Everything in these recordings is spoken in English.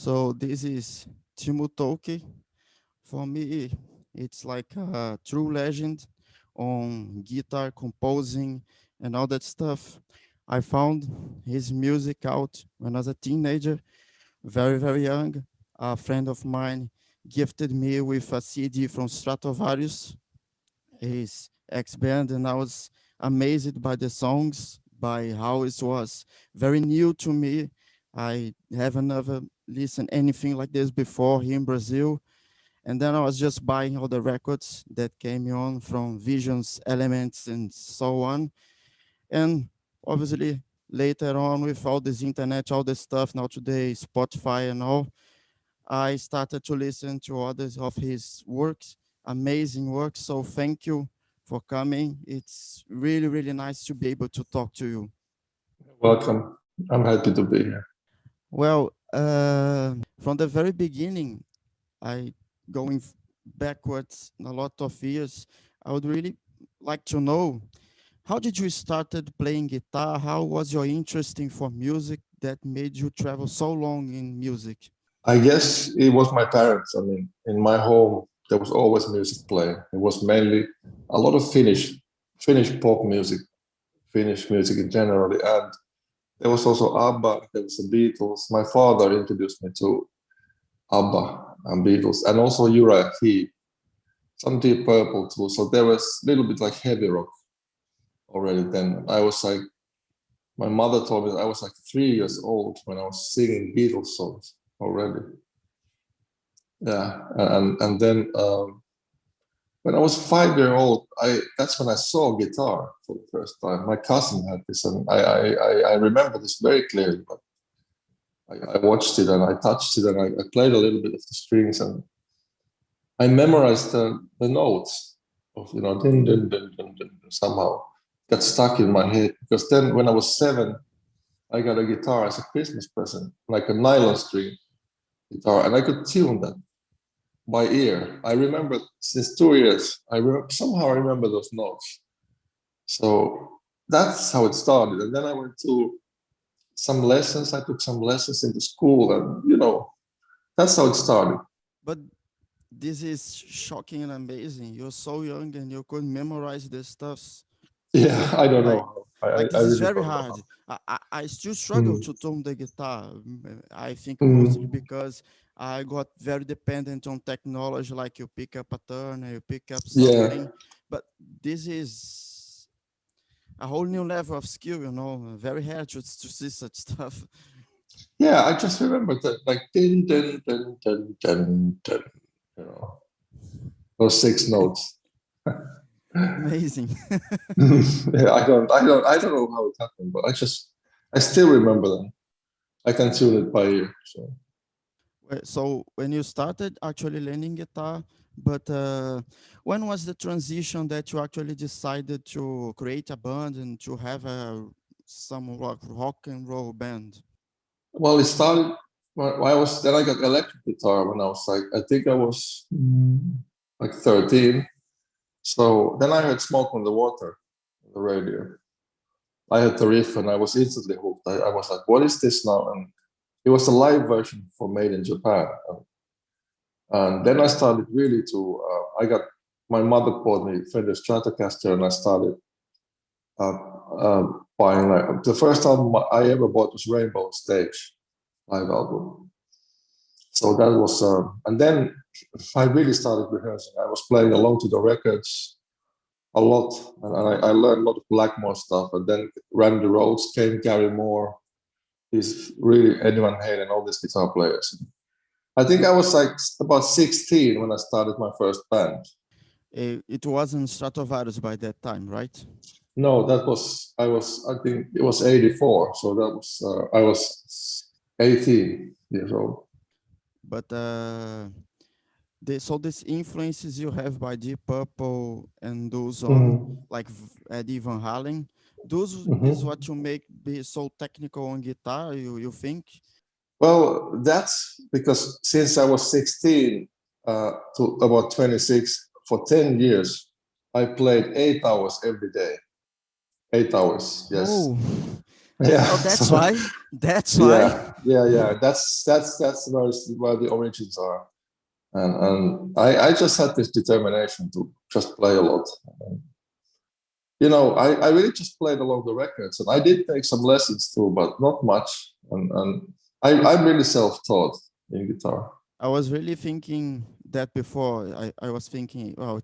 So this is Timo Tolkki. For me, it's like a true legend on guitar composing and all that stuff. I found his music out when I was a teenager, very, very young. A friend of mine gifted me with a CD from Stratovarius, his ex-band, and I was amazed by the songs, by how it was very new to me. I haven't never listened anything like this before here in Brazil. And then I was just buying all the records that came on from Visions, Elements, and so on. And obviously, later on, with all this internet, all this stuff now today, Spotify and all, I started to listen to others of his works, amazing works. So thank you for coming. It's really, really nice to be able to talk to you. Welcome. I'm happy to be here. Well, from the very beginning, I going backwards a lot of years. I would really like to know, how did you started playing guitar? How was your interest in for music that made you travel so long in music? I guess it was my parents. I mean, in my home, there was always music playing. It was mainly a lot of Finnish pop music, Finnish music in general. And there was also ABBA, there was the Beatles. My father introduced me to ABBA and Beatles, and also Uriah Heep, some Deep Purple too. So there was a little bit like heavy rock already then. I was like, my mother told me that I was like 3 years old when I was singing Beatles songs already. Yeah, and then when I was 5 years old, that's when I saw guitar for the first time. My cousin had this, and I remember this very clearly. But I watched it and I touched it and I played a little bit of the strings and I memorized the notes of din din din din din. Somehow got stuck in my head because then when I was 7, I got a guitar as a Christmas present, like a nylon string guitar, and I could tune that by ear. I remember since 2 years, somehow I remember those notes. So that's how it started. And then I went to some lessons. I took some lessons in the school, and that's how it started. But this is shocking and amazing. You're so young and you could memorize this stuff. Yeah, I don't Like, know. like I this is really very don't know hard. how. I still struggle Mm. to tone the guitar. I think mostly Mm. because I got very dependent on technology, like you pick up a turn, you pick up Yeah, something. But this is a whole new level of skill, very hard to see such stuff. yeah. I just remember that, like din din din din din din. You know, those 6 notes. Amazing. Yeah, I don't know how it happened, but I still remember them. I can tune it by ear. So So when you started actually learning guitar, but when was the transition that you actually decided to create a band and to have some rock and roll band? well, it started. When I was then I got electric guitar when I was like I think I was like 13. So then I heard Smoke on the Water on the radio. I had the riff and I was instantly hooked. I was like, what is this now? And it was a live version for Made in Japan. And then I started really to, my mother bought me Fender Stratocaster and I started uh, buying, like, the first album I ever bought was Rainbow Stage live album. So that was, and then I really started rehearsing. I was playing along to the records a lot, and I learned a lot of Blackmore stuff. And then Randy Rhoads came, Gary Moore, he's really Eddie Van Halen, all these guitar players. I think I was like about 16 when I started my first band. It wasn't Stratovarius by that time, right? No, I think it was 84. So that was, I was 18 years old. But so these influences you have by Deep Purple and those on, Mm-hmm. like Eddie Van Halen, those is Mm-hmm. what you make be so technical on guitar, you think? Well, that's because since I was 16 to about 26, for 10 years, I played 8 hours every day. 8 hours, yes. Oh, Yeah. Oh, that's So, why. That's why. yeah. That's where the origins are. And I just had this determination to just play a lot. I really just played along the records, and I did take some lessons too, but not much. And I'm really self-taught in guitar. I was really thinking that before. I was thinking, oh,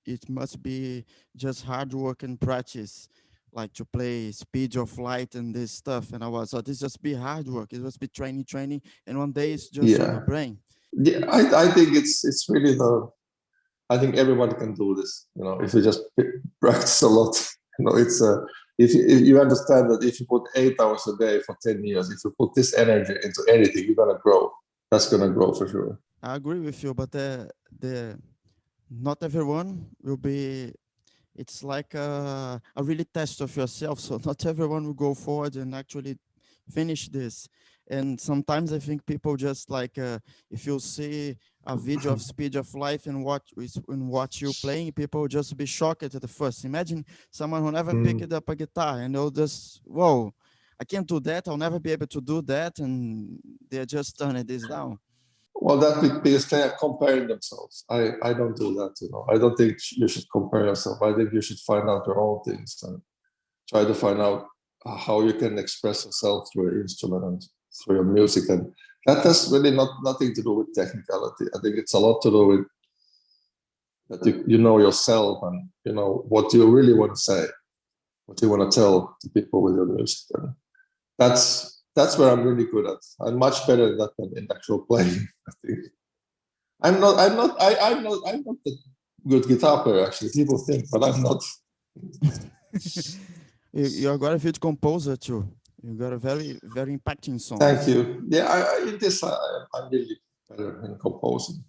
it must be just hard work and practice, like to play Speed of Light and this stuff. And I was, oh, this just be hard work. It must be training, and one day it's just on your Yeah, brain. yeah. I think it's really the. I think everybody can do this. If you just practice a lot. It's if you understand that if you put 8 hours a day for 10 years, if you put this energy into anything, you're gonna grow. That's gonna grow for sure. I agree with you, but the not everyone will be. It's like a really test of yourself. So not everyone will go forward and actually finish this. And sometimes I think people just like if you see a video of Speed of Life and watch you playing, people just be shocked at the first. Imagine someone who never Mm. picked up a guitar and they'll just, whoa, I can't do that. I'll never be able to do that, and they're just turning this down. Well, because they are comparing themselves. I don't do that. I don't think you should compare yourself. I think you should find out your own things and try to find out how you can express yourself through your instrument and through your music. And that has really nothing to do with technicality. I think it's a lot to do with that you know yourself and you know what you really want to say, what you want to tell to people with your music. And that's where I'm really good at. I'm much better at that than in actual playing. I think I'm not the good guitar player actually. People think, but I'm not. You're got a good composer too. You got a very impacting Thank songs. you. Yeah, in this I'm really better in composing.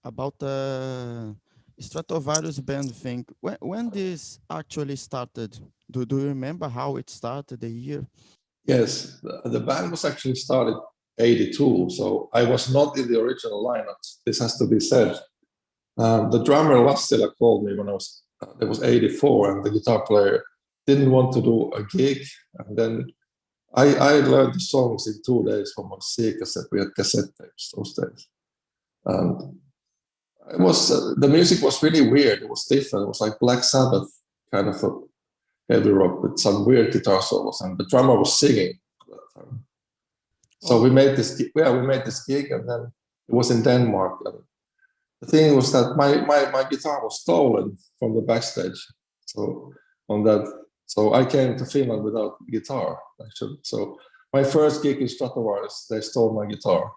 About the Stratovarius band thing. When this actually started? Do you remember how it started? The year? Yes, the band was actually started 82, so I was not in the original lineup. This has to be said. The drummer Lassila called me when it was 84, and the guitar player didn't want to do a gig. And then I learned the songs in 2 days from a C cassette. We had cassette tapes those days. And the music was really weird. It was different. It was like Black Sabbath kind of a heavy rock with some weird guitar solos, and the drummer was singing at that time. So Oh, we made this gig, and then it was in Denmark. And the thing was that my guitar was stolen from the backstage. So on that, so I came to Finland without guitar actually. So my first gig in Stratovarius, they stole my guitar.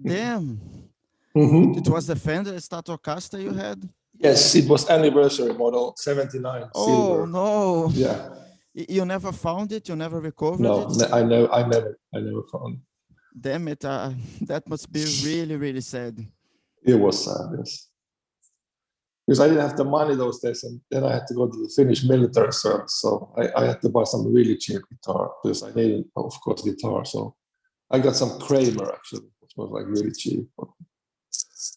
damn! It Mm-hmm. was the Fender Stratocaster you had. Yes, it was anniversary model 79 Oh silver. no! Yeah. You never found it. You never recovered No, it. I never found. Damn it! That must be really sad. It was sad, yes. Because I didn't have the money those days, and then I had to go to the Finnish military service. So I had to buy some really cheap guitar because I needed, of course, guitar. So I got some Kramer actually, which was like really cheap, but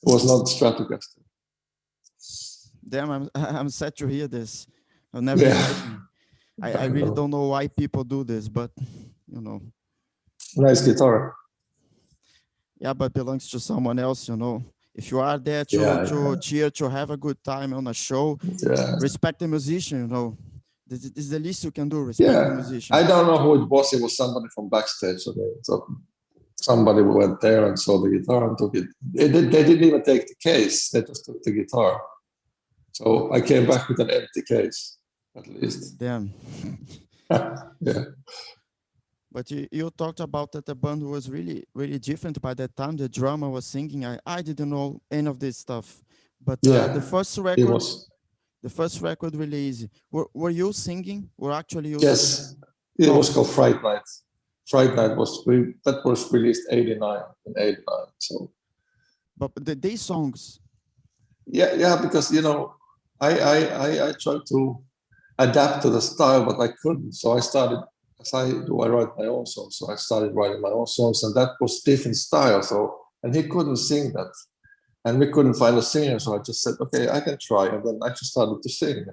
it was not Stratocaster. Damn, I'm sad to hear this. I'll never Yeah, imagine. I I really know. don't know why people do this, but you know, Nice guitar. yeah, but belongs to someone else, you know. If you are there Yeah, to cheer, to have a good time on a show, yeah, respect the musician, you know. This is the least you can do, respect the yeah. musician. I don't know who it was. It was somebody from backstage. So somebody went there and saw the guitar and took it. They didn't even take the case. They just took the guitar. So I came back with an empty case, at least. Damn. Yeah. But you talked about that the band was really different by that time. The drummer was singing. I didn't know any of this stuff. But the Yeah. first It record, was. the first record release, were you singing? Were actually you singing? Yes. It Oh, was called Fright Night. Fright Night was released 89 and 89. So but these songs. yeah, because I tried to adapt to the style, but I couldn't. So I started as I write my own songs. So I started writing my own songs, and that was different style. So and he couldn't sing that. And we couldn't find a singer, so I just said, okay, I can try. And then I just started to sing.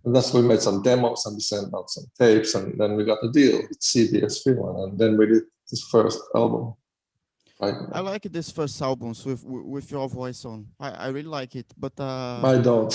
And that's we made some demos and we sent out some tapes, and then we got a deal with CBS Finland, and then we did this first album. Right. I like this first albums with your voice on. I really like it, but I don't.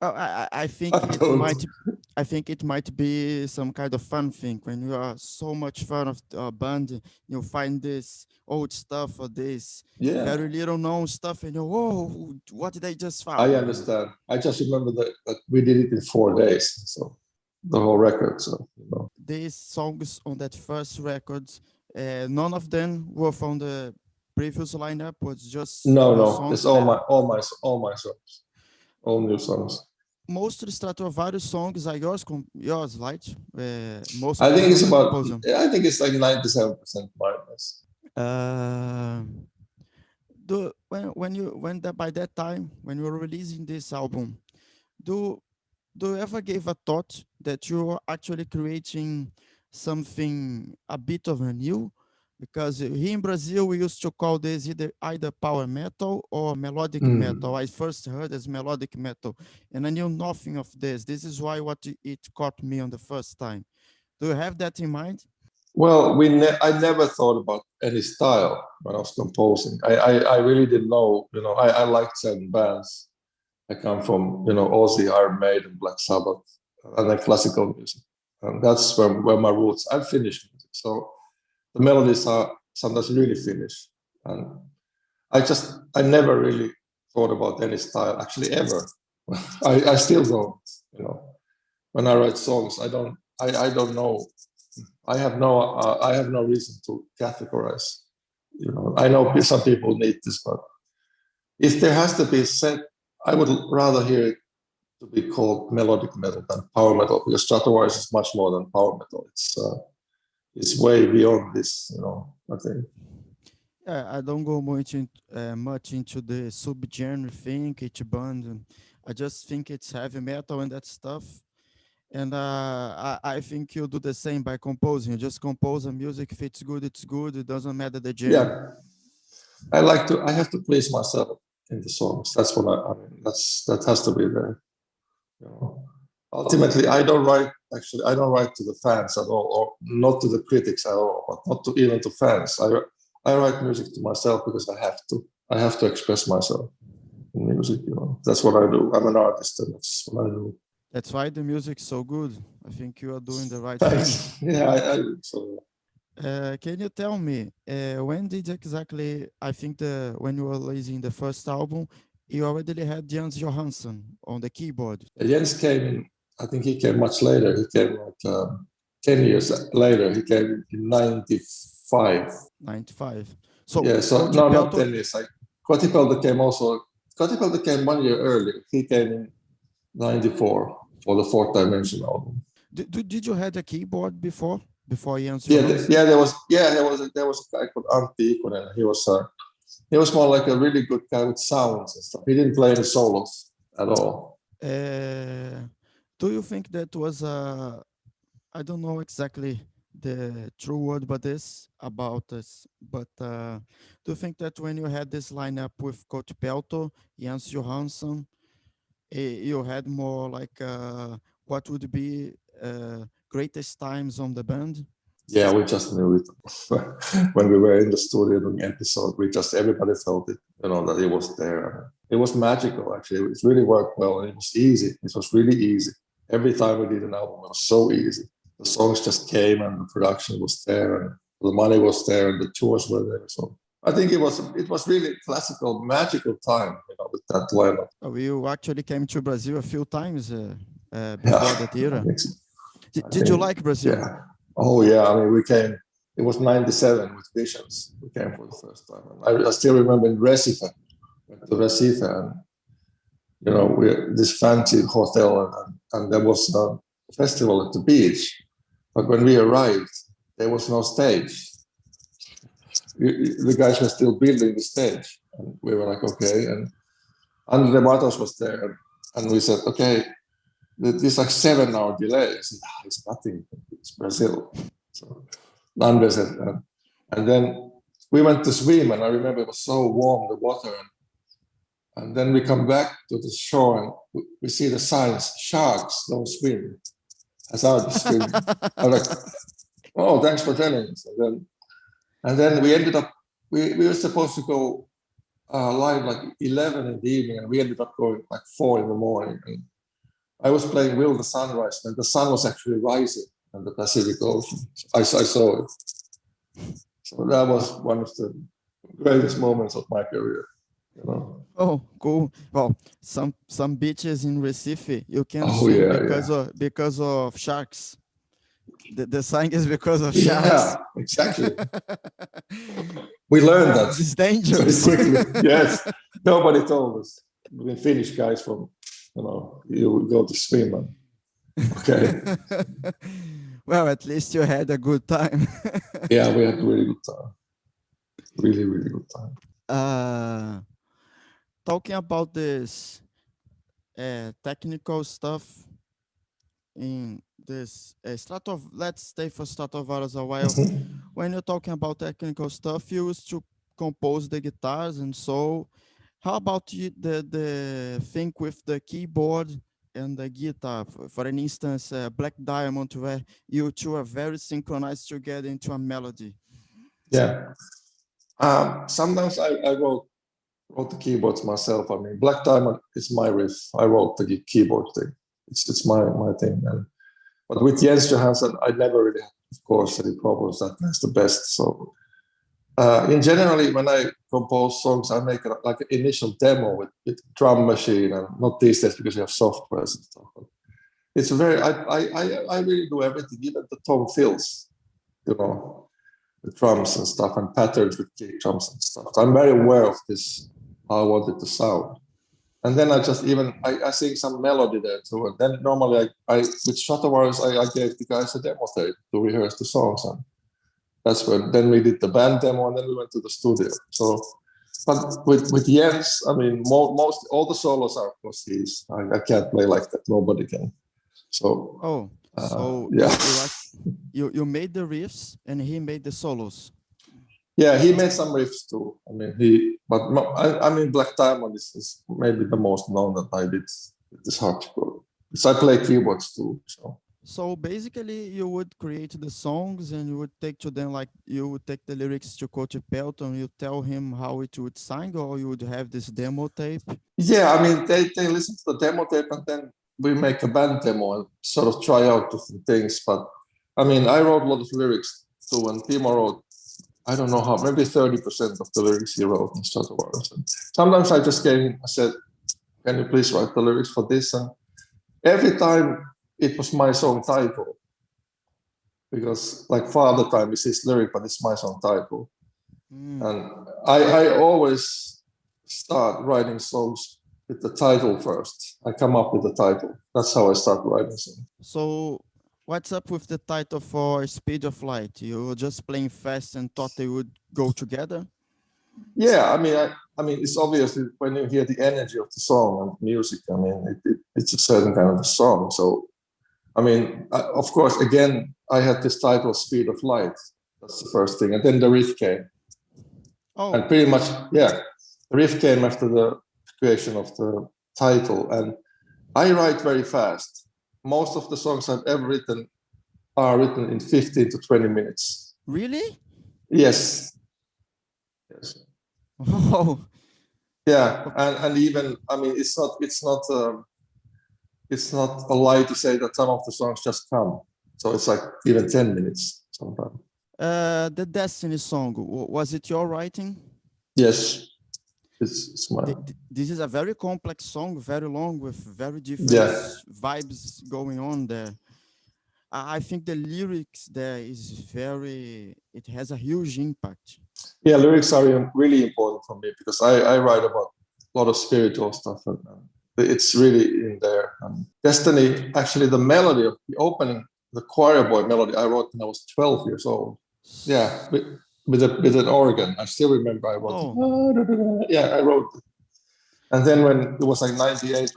I think I it don't. might be some kind of fun thing when you are so much fan of a band, you find this old stuff or this very little known stuff, and you whoa, what did I just found? I understand. I just remember that we did it in 4 days, so the whole record. So these songs on that first record, none of them were from the previous lineup. Was just no. It's all my songs, all new songs. Most of the Stratovarius songs are yours, right? Most. I think it's about. I think it's like 97% mine. By that time when you were releasing this album, do you ever give a thought that you're actually creating something a bit of a new? Because here in Brazil, we used to call this either power metal or melodic metal. I first heard as melodic metal, and I knew nothing of this. This is why it caught me on the first time. Do you have that in mind? Well, I never thought about any style when I was composing. I really didn't know. I liked certain bands. I come from, Ozzy, Iron Maiden, Black Sabbath, and then classical music. And that's where my roots. I'm Finnish music, so the melodies are sometimes really Finnish. And I never really thought about any style, actually, ever. I still don't, when I write songs, I don't know. I have no reason to categorize. I know some people need this, but if there has to be set, I would rather hear it to be called melodic metal than power metal, because Stratovarius is much more than power metal. It's way beyond this, I think. Yeah, I don't go much into the subgenre thing, each band. I just think it's heavy metal and that stuff. And I think you do the same by composing. You just compose a music. If it's good, it's good. It doesn't matter the genre. Yeah, I have to please myself in the songs. That's what I mean. That has to be there. Ultimately, I don't write to the fans at all, or not to the critics at all, but not even to fans. I write music to myself because I have to. I have to express myself in music. That's what I do. I'm an artist, and that's what I do. That's why the music's so good. I think you are doing the right thing. Yeah, I so. Can you tell me when did exactly? I think when you were releasing the first album, you already had Jens Johansson on the keyboard. Jens came in. I think he came much later. He came like 10 years later. He came in 95. 95. So yeah. So no, not 10 years. Like Kotipelto came also. Kotipelto came 1 year earlier. He came in 94 for the Fourth Dimension album. Did you had a keyboard before Jens? There was a guy called Antti Ikonen. He was more like a really good guy with sounds and stuff. He didn't play any solos at all. Do you think that was I don't know exactly the true word about this, but do you think that when you had this lineup with Kotipelto, Jens Johansson, you had more like what would be greatest times on the band? Yeah, we just knew it when we were in the studio doing episode. Everybody felt it, that it was there. It was magical, actually. It really worked well, and it was easy. It was really easy. Every time we did an album, it was so easy. The songs just came, and the production was there, and the money was there, and the tours were there. So I think it was really classical, magical time, with that lineup. You actually came to Brazil a few times before that era. Did you like Brazil? Yeah. Oh yeah, I mean, we came. It was '97 with Visions. We came for the first time. I still remember in Recife, and this fancy hotel, and there was a festival at the beach. But when we arrived, there was no stage. The guys were still building the stage, and we were like, okay. And Andre Matos was there, and we said, okay. This like 7-hour delay. I said, it's nothing. It's Brazil. So Andre said, and then we went to swim, and I remember it was so warm, the water, And then we come back to the shore and we see the signs, sharks don't swim. I started swimming. I was like, oh, thanks for telling us. And then we ended up, we were supposed to go live like 11 in the evening, and we ended up going like 4 in the morning. And I was playing Will the Sunrise, and the sun was actually rising in the Pacific Ocean. I saw it. So that was one of the greatest moments of my career. You know? Oh, cool. Well, some beaches in Recife you can Oh, swim yeah, because of sharks. The sign is because of yeah. sharks. Yeah, exactly. We learned that It's dangerous. very quickly. Yes, nobody told us. We Finnish guys from, you would go to swim. And, okay. Well, at least you had a good time. Yeah, we had a really good time. Really, really good time. Talking about this technical stuff in this let's stay for Stratovarius a while. When you're talking about technical stuff, you used to compose the guitars, and so how about the thing with the keyboard and the guitar? For an instance, Black Diamond, where you two are very synchronized to get into a melody. Yeah. Sometimes I wrote the keyboards myself. I mean, Black Diamond is my riff. I wrote the keyboard thing. It's my thing. But with Jens Johansson, I never really had, of course, any problems. That's the best. So in generally, when I compose songs, I make like an initial demo with drum machine, and not these days because you have software and stuff. It's very, I really do everything, even the tone fills, the drums and stuff, and patterns with kick drums and stuff. So I'm very aware of this, how I want it to sound. And then I just I sing some melody there too. And then normally with Stratovarius, I gave the guys a demo tape to rehearse the songs. And that's when, then we did the band demo, and then we went to the studio. So, but with Jens, I mean, most all the solos are, of course, his. I can't play like that. Nobody can. So, yeah. You made the riffs and he made the solos. Yeah, he made some riffs too. I mean, I mean, Black Diamond is maybe the most known that I did with this harpsichord. Because I play keyboards too. So basically, you would create the songs and you would take to them, like you would take the lyrics to Coach Pelton, you tell him how it would sound, or you would have this demo tape? Yeah, I mean, they listen to the demo tape, and then we make a band demo and sort of try out different things. But I mean, I wrote a lot of lyrics too, and Timo wrote, I don't know how, maybe 30% of the lyrics he wrote in Stratovarius. Sometimes I just I said, can you please write the lyrics for this? And every time it was my song title, because like Father Time is his lyric, but it's my song title. And I always start writing songs with the title first. I come up with the title. That's how I start writing songs. So what's up with the title for Speed of Light? You were just playing fast and thought they would go together? Yeah, I mean, it's obvious when you hear the energy of the song and music. I mean, it's a certain kind of a song. So, I mean, of course, again, I had this title, Speed of Light. That's the first thing, and then the riff came. Oh. And pretty much, yeah, the riff came after the creation of the title. And I write very fast. Most of the songs I've ever written are written in 15 to 20 minutes. Really? Yes. Oh. Yeah, and even, I mean, it's not a lie to say that some of the songs just come. So it's like even 10 minutes sometimes. The Destiny song, was it your writing? Yes. It's mine. This is a very complex song, very long, with very different vibes going on there. I think the lyrics there it has a huge impact. Yeah, lyrics are really important for me because I write about a lot of spiritual stuff, and it's really in there. Destiny, actually, the melody of the opening, the choir boy melody, I wrote when I was 12 years old. Yeah, with an organ. I still remember I wrote. Oh. Yeah, I wrote it. And then when it was like 98,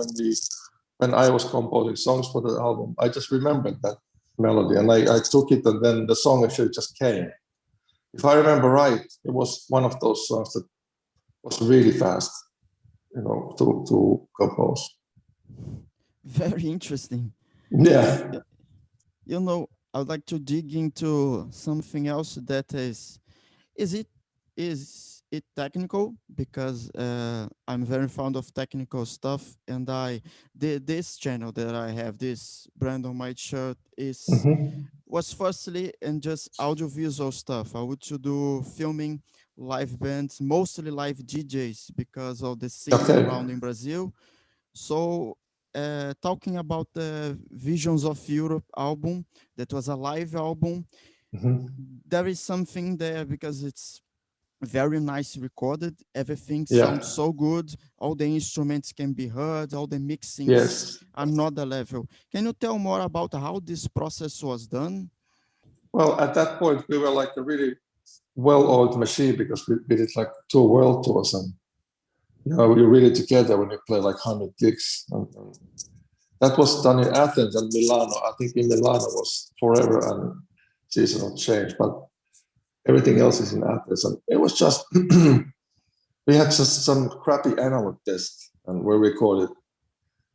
when I was composing songs for the album, I just remembered that melody, and I took it, and then the song actually just came. If I remember right, it was one of those songs that was really fast. to compose. Very interesting. Yeah. I would like to dig into something else that is it is it technical, because I'm very fond of technical stuff, and I this channel that I have, this brand on my shirt, is Hmm. was firstly and just audiovisual stuff. I would to do filming, live bands, mostly live DJs because of the scene Okay. around in Brazil. So, talking about the Visions of Europe album, that was a live album, Hmm. there is something there because it's very nice recorded. Everything Yeah. sounds so good. All the instruments can be heard. All the mixing is Yes. another level. Can you tell more about how this process was done? Well, at that point, we were like a really well-oiled machine because we did like 2 world tours, and you're really together when you play like 100 gigs. And that was done in Athens and Milano. I think in Milano was forever and seasonal change, but everything else is in Athens. And it was just we had just some crappy analog disc, and we recorded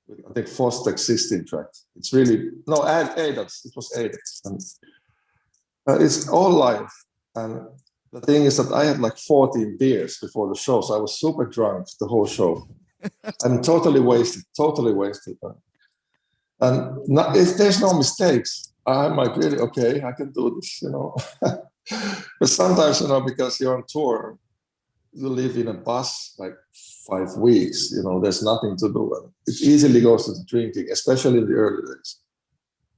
with, I think, Fostex 16 tracks. It's really no ADAX. It was ADAX, and it's all live. And the thing is that I had like 14 beers before the show, so I was super drunk the whole show. I'm totally wasted, totally wasted. And not, if there's no mistakes, I'm like, really, okay, I can do this. But sometimes, because you're on tour, you live in a bus like 5 weeks, there's nothing to do. And it easily goes to the drinking, especially in the early days.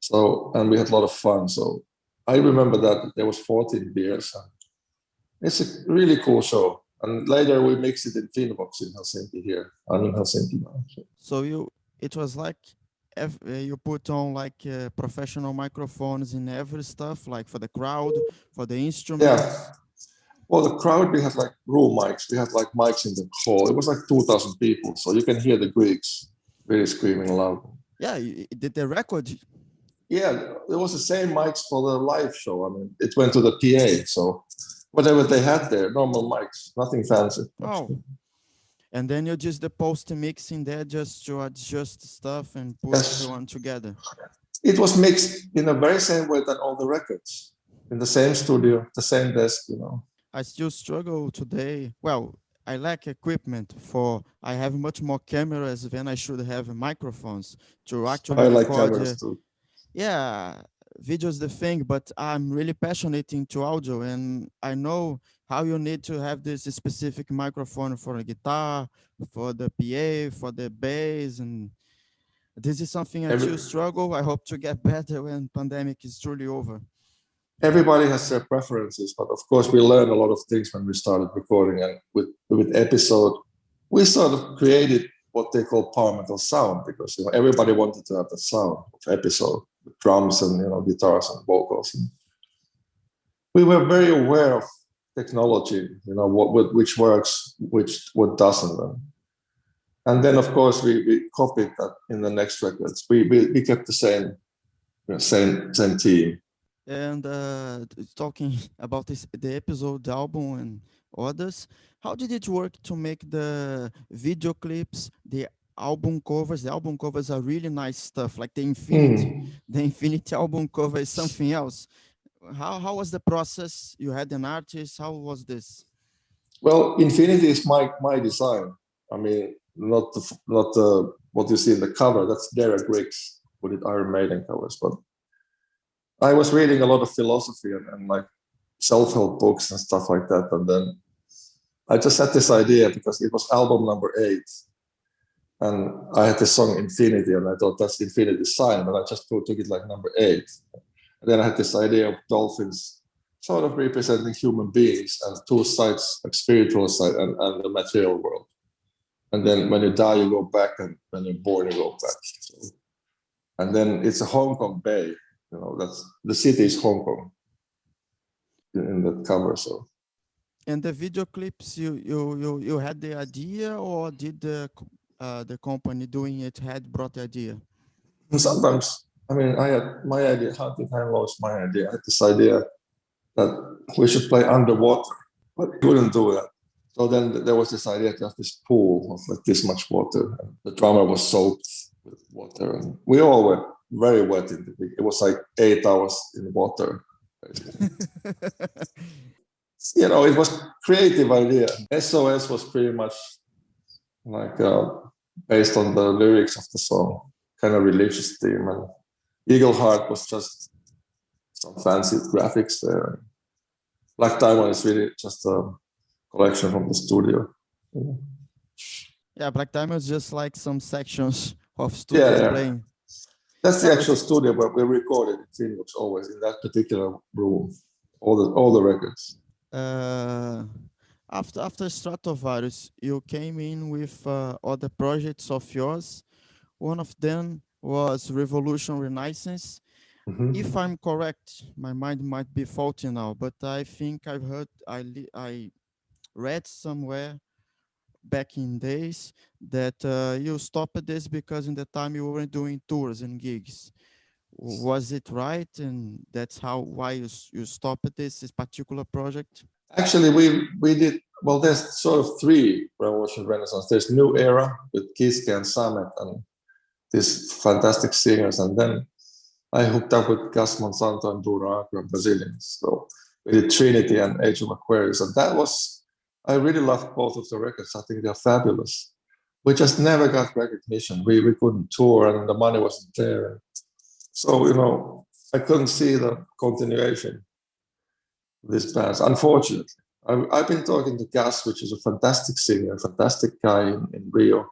So, and we had a lot of fun. So I remember that there was 14 beers. And it's a really cool show. And later we mixed it in Finbox in Helsinki here. I'm in Helsinki now. So. So it was like you put on like professional microphones in every stuff, like for the crowd, for the instruments. Yeah. Well, the crowd, we had like room mics. We had like mics in the hall. It was like 2,000 people. So you can hear the Greeks really screaming loud. Yeah, did the record. Yeah, it was the same mics for the live show. I mean, it went to the PA. So whatever they had there, normal mics, nothing fancy. Oh, and then you just the post mix in there just to adjust stuff and put Yes. everyone together. It was mixed in the very same way that all the records, in the same studio, the same desk. I still struggle today. Well, I lack equipment for. I have much more cameras than I should have microphones to actually I like record. cameras too. Yeah, video is the thing, but I'm really passionate into audio, and I know how you need to have this specific microphone for a guitar, for the PA, for the bass, and this is something I Every, still struggle. I hope to get better when pandemic is truly over. everybody has their preferences, but of course we learned a lot of things when we started recording. And with episode, we sort of created what they call power metal sound because everybody wanted to have the sound of episode, with drums and guitars and vocals. And we were very aware of technology, which works, what doesn't. And then of course we copied that in the next records. We kept the same team. And talking about the episode, the album, and others, how did it work to make the video clips, the album covers? The album covers are really nice stuff, like the Infinity. Mm. The Infinity album cover is something else. How was the process? You had an artist. How was this? Well, Infinity is my design. I mean, not what you see in the cover. That's Derek Riggs who did Iron Maiden covers. But I was reading a lot of philosophy and like self-help books and stuff like that. And then I just had this idea because it was album number 8. And I had the song Infinity, and I thought that's Infinity sign, but I just took it like number 8. And then I had this idea of dolphins sort of representing human beings and 2 sides, like spiritual side and the material world. And then when you die, you go back, and when you're born, you go back. So, and then it's a Hong Kong Bay. That's the city is Hong Kong in that cover. So. And the video clips, you had the idea, or did the company doing it had brought the idea? Sometimes, I mean, I had my idea. How did I lost my idea? I had this idea that we should play underwater, but we couldn't do that. So then there was this idea to have this pool of like this much water. And the drummer was soaked with water, and we all were very wet in the beginning. It was like 8 hours in water. It was creative idea. SOS was pretty much like based on the lyrics of the song, kind of religious theme, and Eagle Heart was just some fancy graphics there. Black Diamond is really just a collection from the studio. Yeah, Black Diamond is just like some sections of studios playing. That's the actual studio where we recorded in Phoenix, always in that particular room. All the records. After Stratovarius, you came in with other projects of yours. One of them was Revolution Renaissance. Mm-hmm. If I'm correct, my mind might be faulty now, but I think I've heard, I read somewhere back in days that you stopped this because in the time you weren't doing tours and gigs. Was it right? And that's why you stopped this particular project? Actually, we did, well, there's sort of three Revolution Renaissance. There's New Era with Kiske and Samet and these fantastic singers. And then I hooked up with Gus Monsanto and Dura Acra, Brazilians. So we did Trinity and Age of Aquarius. And I really loved both of the records. I think they're fabulous. We just never got recognition. We couldn't tour and the money wasn't there. So, I couldn't see the continuation of these bands, unfortunately. I've been talking to Gus, which is a fantastic singer, a fantastic guy in Rio,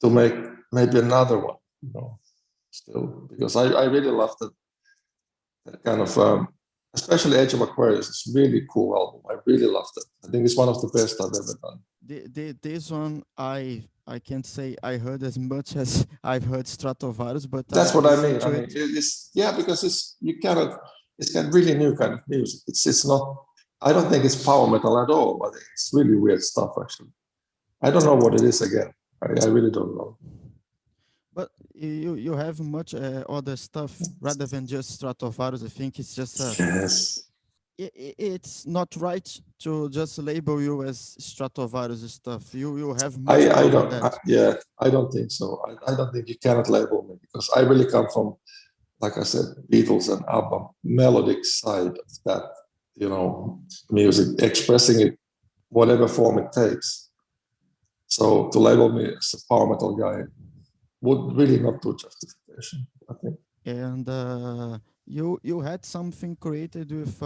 to make maybe another one, still, because I really love that kind of, especially Age of Aquarius. It's a really cool album. I really loved it. I think it's one of the best I've ever done. This one, I can't say I heard as much as I've heard Stratovarius, but that's what I mean. Because it's got really new kind of music. It's not. I don't think it's power metal at all. But it's really weird stuff, actually. I don't know what it is again. I really don't know. But you have much other stuff rather than just Stratovarius. I think it's just yes. It's not right to just label you as Stratovarius stuff. You have much more than that. I don't think so. I don't think you cannot label me because I really come from, like I said, Beatles and ABBA, melodic side of that, music, expressing it whatever form it takes. So to label me as a power metal guy would really not do justification, I think. And you had something created with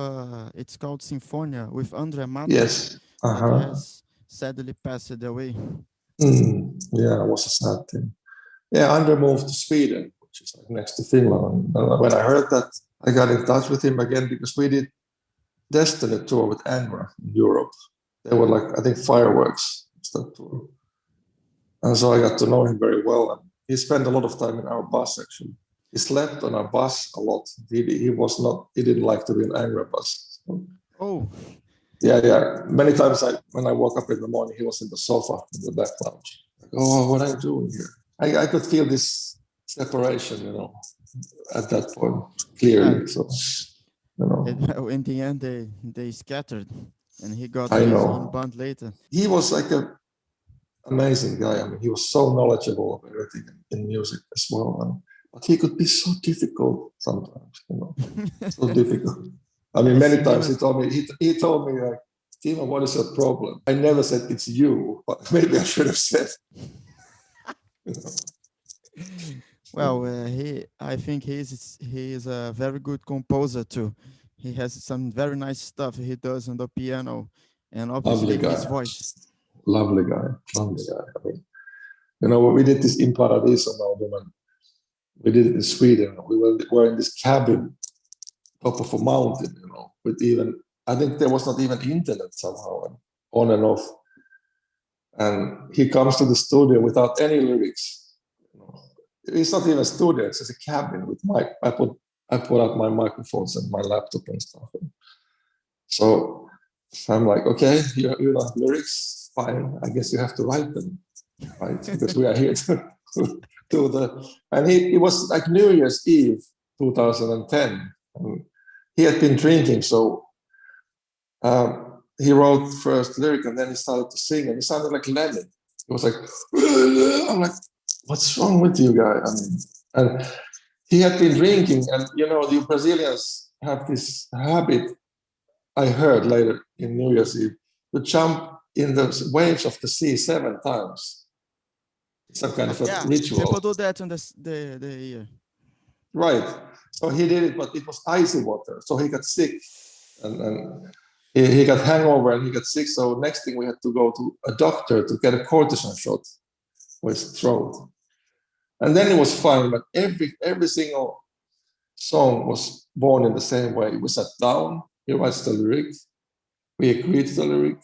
it's called Symphonia with Andre Matos. Yes. That has sadly passed away. Yeah, it was a sad thing. Yeah, Andre moved to Sweden, which is like next to Finland. And when I heard that, I got in touch with him again because we did Destiny tour with Angra in Europe. They were like, I think, Fireworks, that tour. And so I got to know him very well. And he spent a lot of time in our bus, actually. He slept on our bus a lot. He didn't like to be in Angra bus. So. Oh. Yeah. Many times when I woke up in the morning, he was in the sofa in the back lounge. Like, oh, what are you doing here? I could feel this separation, at that point, clearly. Yeah. So, in the end, they scattered, and he got his own band later. He was like an amazing guy. I mean, he was so knowledgeable of everything in music as well. But he could be so difficult sometimes, so difficult. I mean, many times he told me like, Timo, what is your problem? I never said it's you, but maybe I should have said. Well, I think he is a very good composer too. He has some very nice stuff he does on the piano, and obviously his voice. Lovely guy. I mean, we did this in Paradiso album, and we did it in Sweden. We were in this cabin, top of a mountain, with I think there was not even internet somehow, and on and off. And he comes to the studio without any lyrics. It's not even a studio; it's just a cabin with mic. I put out my microphones and my laptop and stuff. So I'm like, okay, you have lyrics, fine. I guess you have to write them, right? Because we are here to do the. And it was like New Year's Eve, 2010. And he had been drinking, so he wrote first lyric and then he started to sing and he sounded like Lennon. It was like, I'm like, what's wrong with you guy? I mean, and he had been drinking, and you know, the Brazilians have this habit, I heard later in New Year's Eve, to jump in the waves of the sea 7 times. It's some kind of a Yeah, people ritual. do that in the year. Right. So he did it, but it was icy water. So he got sick and he got hangover and he got sick. So next thing we had to go to a doctor to get a cortisone shot for his throat. And then it was fine, but every single song was born in the same way. We sat down, he writes the lyric, we agreed to the lyric,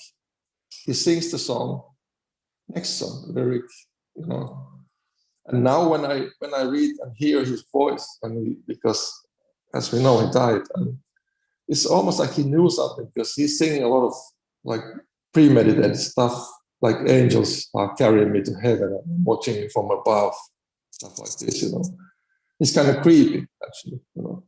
he sings the song, next song, the lyric, you know. And now when I read and hear his voice, because as we know, he died, and it's almost like he knew something because he's singing a lot of like premeditated stuff, like angels are carrying me to heaven, and watching me from above, stuff like this, you know. It's kind of creepy, actually, you know.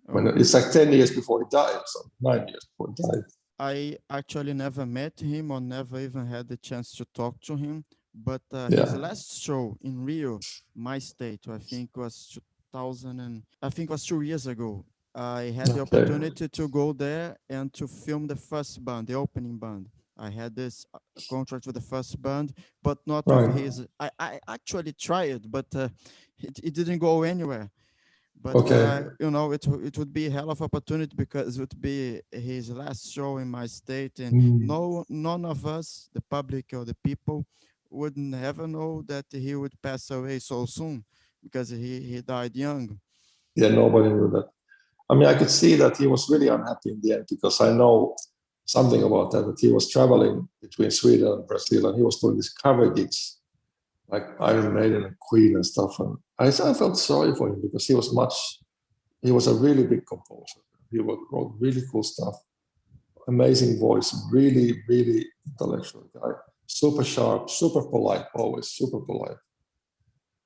When it's like 10 years before he died, so 9 years before he died. I actually never met him or never even had the chance to talk to him. But his Yeah. last show in Rio, my state, I think was 2000 and I think was 2 years ago. I had the Okay. opportunity to go there and to film the first band, the opening band. I had this contract with the first band, but not with Right. his. I actually tried, but it didn't go anywhere. But Okay. it would be a hell of opportunity because it would be his last show in my state, and Mm. none of us, the public or the people, would never know that he would pass away so soon because he died young. Yeah, nobody knew that. I mean, I could see that he was really unhappy in the end because I know something about that he was traveling between Sweden and Brazil and he was doing these cover gigs like Iron Maiden and Queen and stuff. And I felt sorry for him because he was a really big composer. He wrote really cool stuff, amazing voice, really, really intellectual guy, super sharp, super polite, always super polite.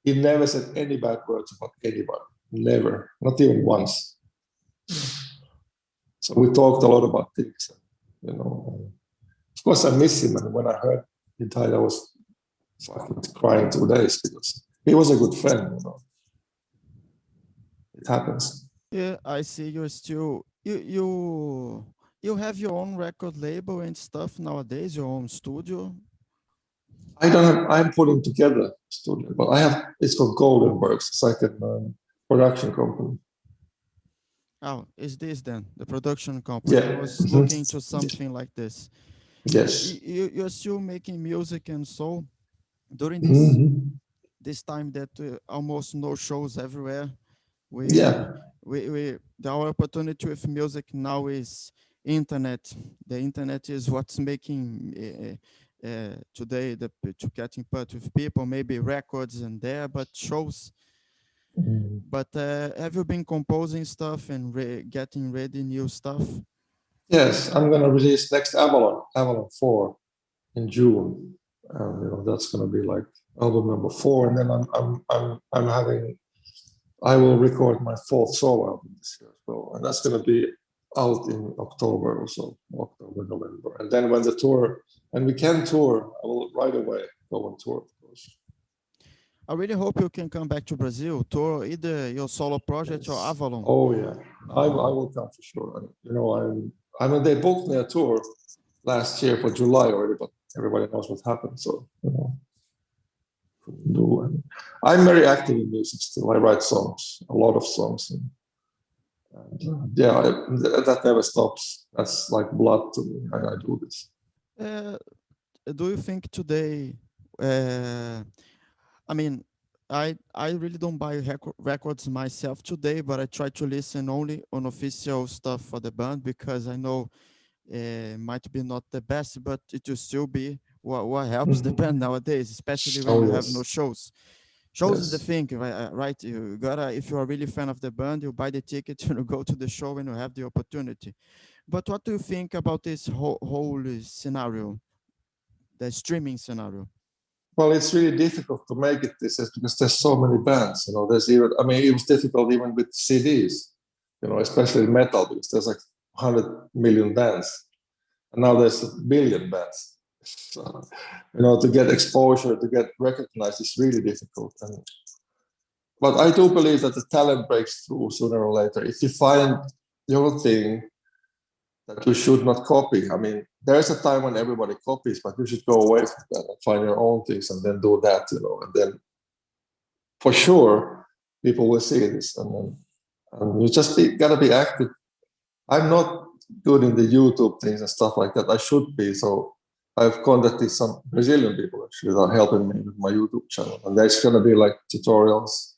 He never said any bad words about anybody, never, not even once. So we talked a lot about things, you know. Of course, I miss him, and when I heard he died, I was fucking crying 2 days because he was a good friend, you know. It happens. Yeah, I see you're still you have your own record label and stuff nowadays, your own studio. I don't have. I'm putting together a studio, but I have. It's called Goldenbergs. It's like a production company. Oh, is this then the production company? I Yeah. was Mhm. looking into something like this. Yes. You're still making music, and so during Mhm. this time that almost no shows everywhere, we Yeah. our opportunity with music now is internet. The internet is what's making today to get in touch with people. Maybe records and there, but shows. Mhm. But have you been composing stuff and getting ready new stuff? Yes, I'm gonna release next Avalon 4 in June. You know, that's gonna be like album number 4, and then I'm having I will record my 4th solo album this year as well, and that's gonna be out in October or so, October, November, and then when the tour and we can tour, I will right away go on tour. Of course. I really hope you can come back to Brazil, tour either your solo project or Yes. Avalon. Oh yeah, I Uh, will come for sure. And, you know, I mean they booked me a tour last year for July already, but everybody knows what happened, so you know. Do. And I'm very active in music still. I write songs, a lot of songs. Yeah, that never stops. That's like blood to me. I do this. uh, do you think today? Uh, I mean, I really don't buy records myself today, but I try to listen only on official stuff for the band because I know might be not the best, but it will still be what helps the band nowadays, especially when Oh you have no yes, shows. Shows is the yes. thing, right? You gotta, if you are really fan of the band, you buy the ticket and you go to the show when you have the opportunity. But what do you think about this whole scenario, the streaming scenario? Well, it's really difficult to make it this is because there's so many bands. You know, there's even. I mean, it was difficult even with CDs. You know, especially metal because there's like 100 million bands. and now there's a billion bands. So, to get exposure, to get recognized is really difficult. But I do believe that the talent breaks through sooner or later. If you find your thing that you should not copy, I mean, there's a time when everybody copies, but you should go away from that and find your own things and then do that, and then for sure people will see this, and you just gotta be active. I'm not good in the YouTube things and stuff like that. I should be. So I've contacted some Brazilian people actually that are helping me with my YouTube channel, and there's gonna be like tutorials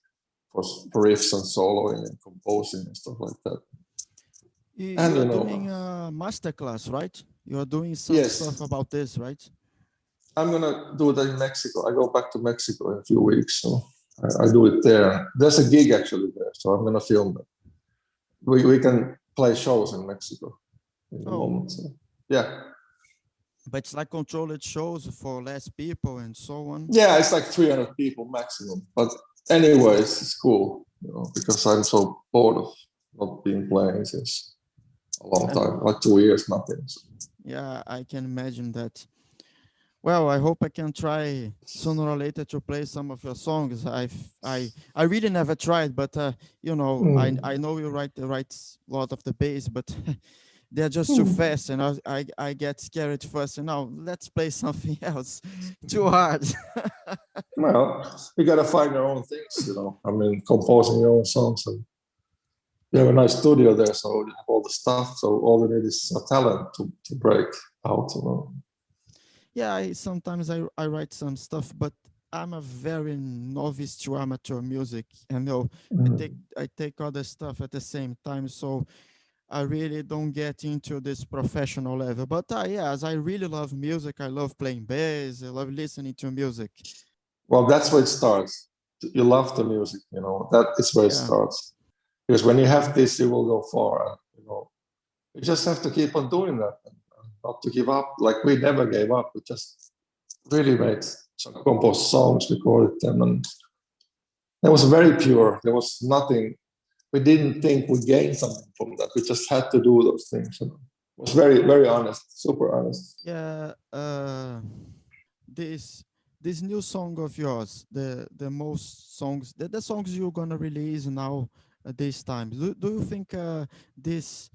for riffs and soloing and composing and stuff like that. And You are doing a masterclass, right? You are doing some yes, stuff about this, right? I'm gonna do that in Mexico. I go back to Mexico in a few weeks, so I do it there. There's a gig actually there, so I'm gonna film it. We can play shows in Mexico in the moment. So, yeah. But it's like controlled shows for less people and so on. Yeah, it's like 300 people maximum. But anyways, it's cool, because I'm so bored of not being playing since a long time, like 2 years, nothing. So. Yeah, I can imagine that. Well, I hope I can try sooner or later to play some of your songs. I really never tried, but I know you write a lot of the bass, but they're just too fast, and I get scared first. And now let's play something else. Too hard. Well, you gotta find your own things, I mean, composing your own songs, and you have a nice studio there, so you have all the stuff. So all you need is a talent to break out, Yeah, sometimes I write some stuff, but I'm a very novice to amateur music, and I take other stuff at the same time, so I really don't get into this professional level. But yes, I really love music. I love playing bass. I love listening to music. Well, that's where it starts. You love the music, that is where it starts. Because when you have this, you will go far. You just have to keep on doing that, and not to give up. Like we never gave up. We just really made some composed songs, recorded them, and it was very pure. There was nothing. We didn't think we gained something from that. We just had to do those things. It was very, very honest, super honest. Yeah, this new song of yours, the most songs, the songs you're gonna release now this time. Do you think this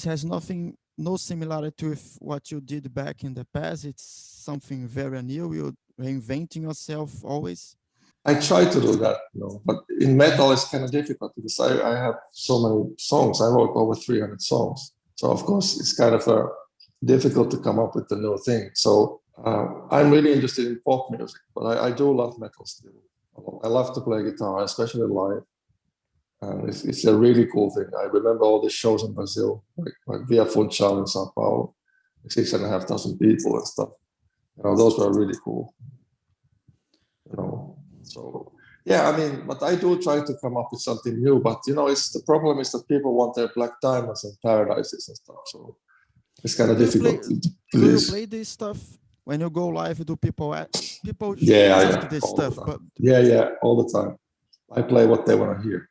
has no similarity with what you did back in the past? It's something very new. You're reinventing yourself always. I try to do that, but in metal it's kind of difficult because I have so many songs. I wrote over 300 songs. So of course it's kind of difficult to come up with a new thing. So I'm really interested in pop music, but I do love metal still. I love to play guitar, especially live. And it's a really cool thing. I remember all the shows in Brazil, like Via Funchal in Sao Paulo, 6,500 people and stuff. Those were really cool. So yeah, I mean, but I do try to come up with something new. But it's the problem is that people want their Black Diamonds and Paradises and stuff. So it's kind of difficult to do you play this stuff when you go live? Do people ask this stuff? But yeah, all the time. I play what they want to hear.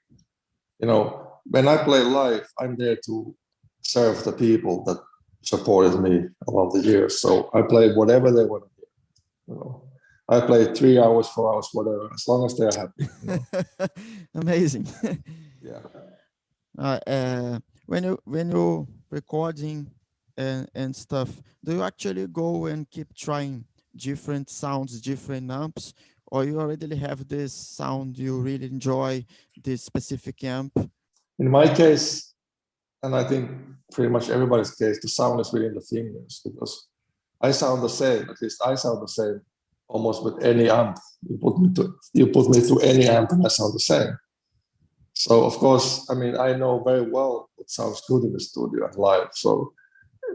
When I play live, I'm there to serve the people that supported me along the years. So I play whatever they want to hear. I play 3 hours, 4 hours, whatever, as long as they're happy. Amazing. Yeah. When you're recording and stuff, do you actually go and keep trying different sounds, different amps, or you already have this sound you really enjoy, this specific amp? In my case, and I think pretty much everybody's case, the sound is really in the fingers because I sound the same. At least I sound the same almost with any amp. You put me through any amp and I sound the same. So of course, I mean, I know very well what sounds good in the studio and live. So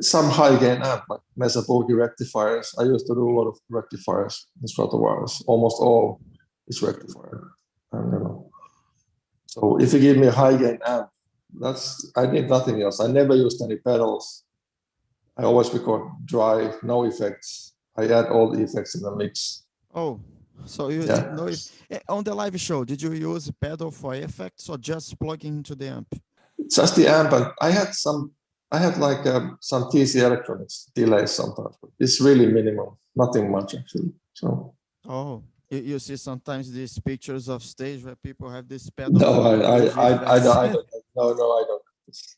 some high gain amp like Mesa Boogie rectifiers. I used to do a lot of rectifiers in Stratovarius. Almost all is rectifier. And, so if you give me a high gain amp, I need nothing else. I never used any pedals. I always record dry, no effects. I add all the effects in the mix. Oh, so you didn't know if on the live show, did you use a pedal for effects or just plugging into the amp? Just the amp, and I had some I have like some TC electronics delays sometimes, but it's really minimal, nothing much actually. So Oh, you see sometimes these pictures of stage where people have this pedal no, with huge effects. I don't. No, no, I don't.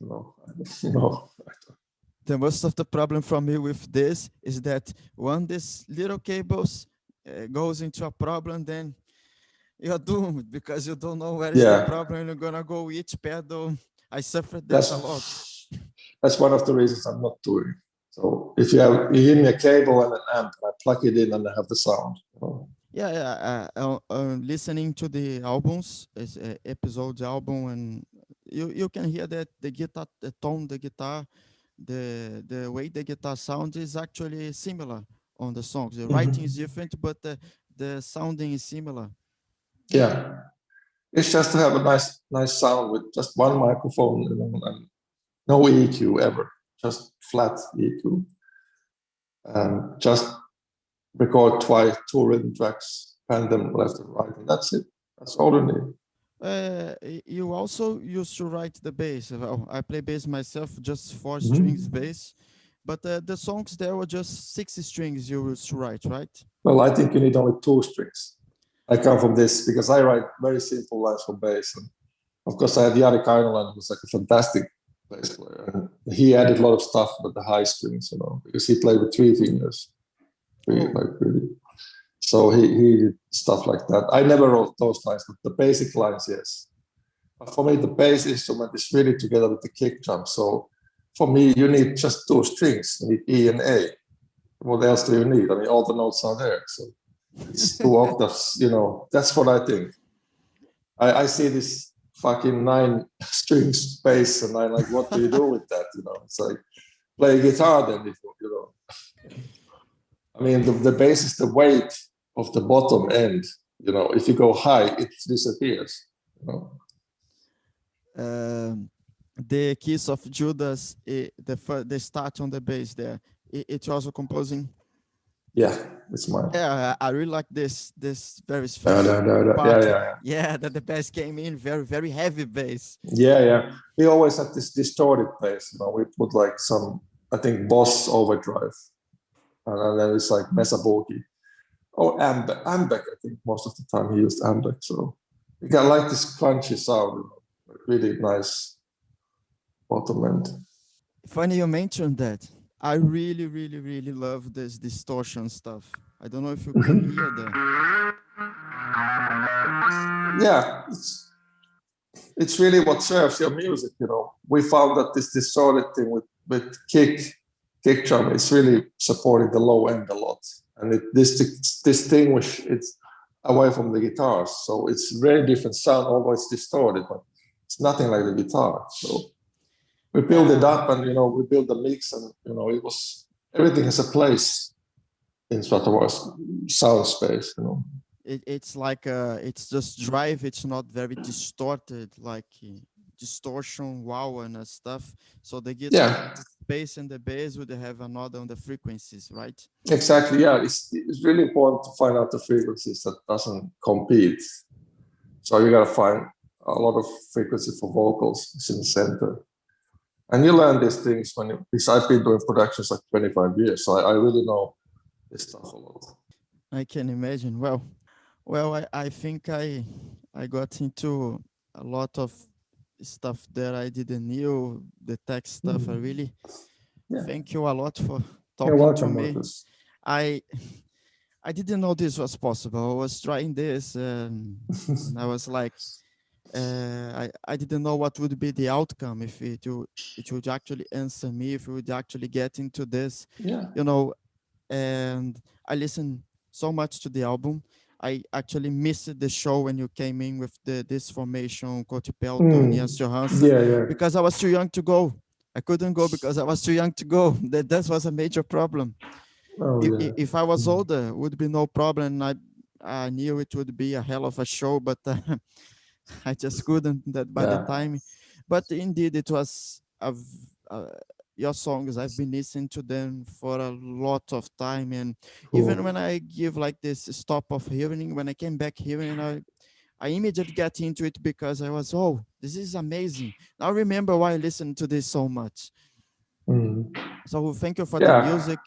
No, I don't. No, I don't. The most of the problem for me with this is that when this little cables goes into a problem, then you're doomed because you don't know where is the Yeah, problem. You're gonna go each pedal. I suffered that a lot. that's one of the reasons I'm not doing. So if you give me a cable and an amp, and I plug it in and I have the sound. You know? Yeah, yeah. Listening to the albums, episode album, and you can hear that the guitar, the tone, the guitar, the way the guitar sounds is actually similar on the songs. The writing is different, but the sounding is similar. Yeah, it's just to have a nice sound with just one microphone, you know, and no EQ ever, just flat EQ, and just record twice, two rhythm tracks, pan them left and right, and that's it. That's all you need. You also used to write the bass. Well, I play bass myself, just 4 strings Mm-hmm. bass, but the songs there were just 6 strings you used to write, right? Well, I think you need only two strings. I come from this because I write very simple lines for bass. And of course, I had Jari Kainalan, who's like a fantastic bass player. And he added a lot of stuff with the high strings, you know, because he played with three fingers. Oh, Like really. So he did stuff like that. I never wrote those lines, but the basic lines, yes. But for me, the bass instrument is really together with the kick drum. So for me, you need just two strings. You need E and A. What else do you need? I mean, all the notes are there. So it's two octaves, you know, that's what I think. I see this fucking nine strings bass and I'm like, what do you do with that? You know, it's like play guitar then, you know. I mean, the bass is the weight of the bottom end. You know, if you go high, it disappears. You know? um, the Kiss of Judas, the start on the bass there. It's also composing. Yeah, it's mine. Yeah, I really like this very Da, first da, da, da. Yeah, part. yeah, yeah. Yeah, that the bass came in very heavy bass. Yeah, yeah. We always had this distorted bass. You know, we put like some, I think, Boss overdrive, and then it's like Mesa Boogie. Oh, Ambec. I think most of the time he used Ambec. So you got like this crunchy sound, you know, really nice bottom end. Funny you mentioned that. I really love this distortion stuff. I don't know if you can hear the. Yeah, it's really what serves your music. You know, we found that this distorted thing with kick drum is really supporting the low end a lot, and distinguish it's away from the guitars. So it's very different sound, although it's distorted, but it's nothing like the guitar. So we build it Yeah, up, and you know, we build the mix, and you know, it was everything has a place in Stratovarius sound space. You know. it's like it's just drive. It's not very distorted like distortion, wow, and stuff. So the guitar, Yeah, the bass and the bass would have another on the frequencies, right? exactly. Yeah, it's really important to find out the frequencies that doesn't compete. So you got to find a lot of frequency for vocals is in the center. And you learn these things because I've been doing productions like 25 years. So I really know this stuff a lot. I can imagine. Well, I think I got into a lot of stuff that I didn't knew, the tech stuff. I really Yeah. thank you a lot for You're talking to welcome, me. Marcus. I I didn't know this was possible. I was trying this, and I was like, I didn't know what would be the outcome if it would actually answer me, if we would actually get into this, Yeah. you know. And I listened so much to the album. I actually missed the show when you came in with this formation, Cote Pelton, Jens Johansson, Yeah, yeah. because I was too young to go. I couldn't go because I was too young to go. That was a major problem. Oh, yeah. If I was older, would be no problem. I knew it would be a hell of a show, but I just couldn't that by the Yeah. time. But indeed, it was your songs. I've been listening to them for a lot of time, and even when Cool. I give like this stop of hearing, when I came back hearing, I immediately get into it because I was, oh, this is amazing. Now I remember why I listened to this so much. Mm. So thank you for the Yeah, music.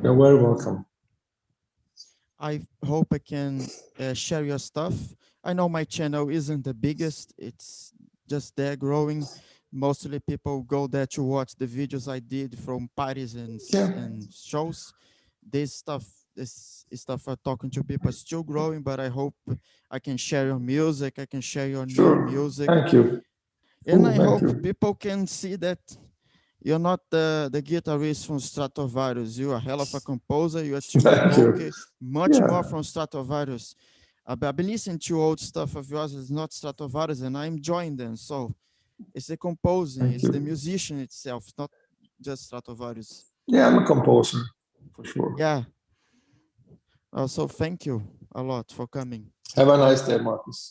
you're very welcome. I hope I can share your stuff. I know my channel isn't the biggest, it's just there growing. Mostly people go there to watch the videos I did from parties Yeah, and shows. This stuff I'm talking to people is still growing, but I hope I can share your music, I can share your new sure. music. Thank you. And Oh, I thank hope you. people can see that you're not the guitarist from Stratovarius. You're a hell of a composer. You're Timo Thank you. Tolkki, much more Yeah, from Stratovarius. I've been listening to old stuff of yours. It's not Stratovarius, and I'm enjoying them. So it's the composing, thank it's the you. musician itself, not just Stratovarius. Yeah, I'm a composer for sure. Yeah. So thank you a lot for coming. Have a nice day, Marcus.